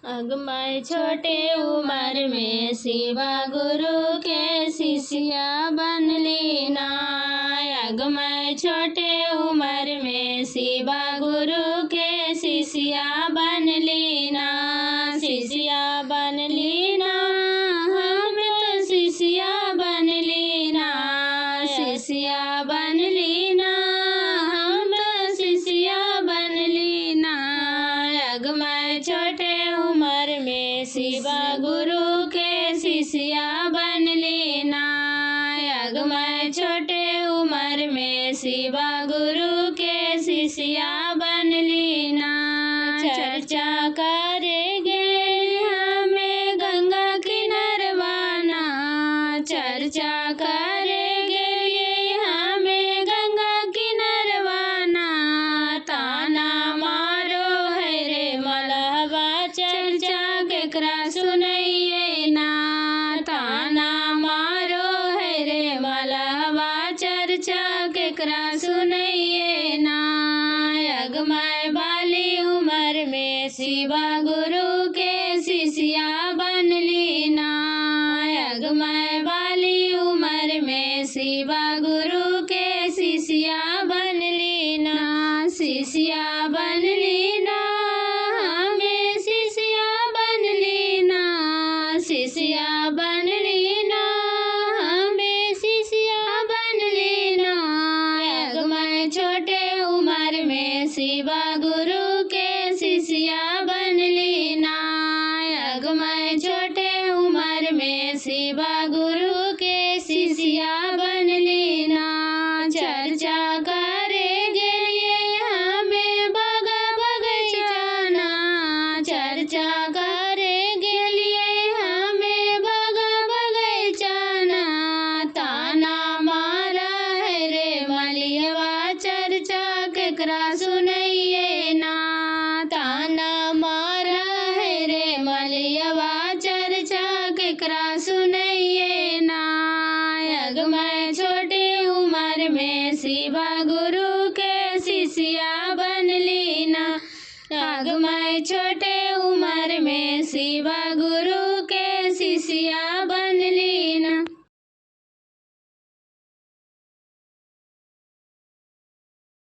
अगमय छोटे उम्र में शिवा गुरु के शिष्या बन लीना। अगमय छोटे उम्र में शिवा गुरु के शिष्या बन लीना। शिष्या बन लीना, हम तो शिष्या बन लीना। शिष्या बन लीना, हम तो शिष्या बन लीना। अगमय छोटे उम्र में शिवा गुरु के शिष्या बन लीना। अगमय छोटे उम्र में शिवा गुरु के शिष्या बन लीना। चर्चा करेंगे हमें गंगा किनारवाना। चर्चा करेंगे हमें गंगा किनारवाना। ताना मारो है रे मलहबा, चर्चा केकरा सुनइए ना। ताना मारो है रे मलहबा, चर्चा केकरा सुनइए ना। अगमय बाली उम्र में शिवा गुरु के शिष्या बन लीना। अगमय बाली उम्र में शिवा गुरु के शिष्या बन लीना। शिष्या बन लीना, हमें शिष्या बन लीना। शिष्या बन लीना, हमें शिष्या बन लीना। अगमय छोटे उम्र में शिवा गुरु के शिष्या बन लीना। अगमय छोटे उम्र में शिवा गुरु के शिष्या बन लीना। चर्चा करेंगे हमें बगा बगैचाना। चर्चा करेंगे हमें बगा बगैचाना। ताना मारा है रे मलियवा, चर्चा केकरा सुनइए ना। ताना मारा है रे मलियवा, चर्चा केकरा सुनइए ना। अगमय छोटे उम्र में शिवा गुरु के शिष्या बन लीना। अगमय छोटे उम्र में शिवा गुरु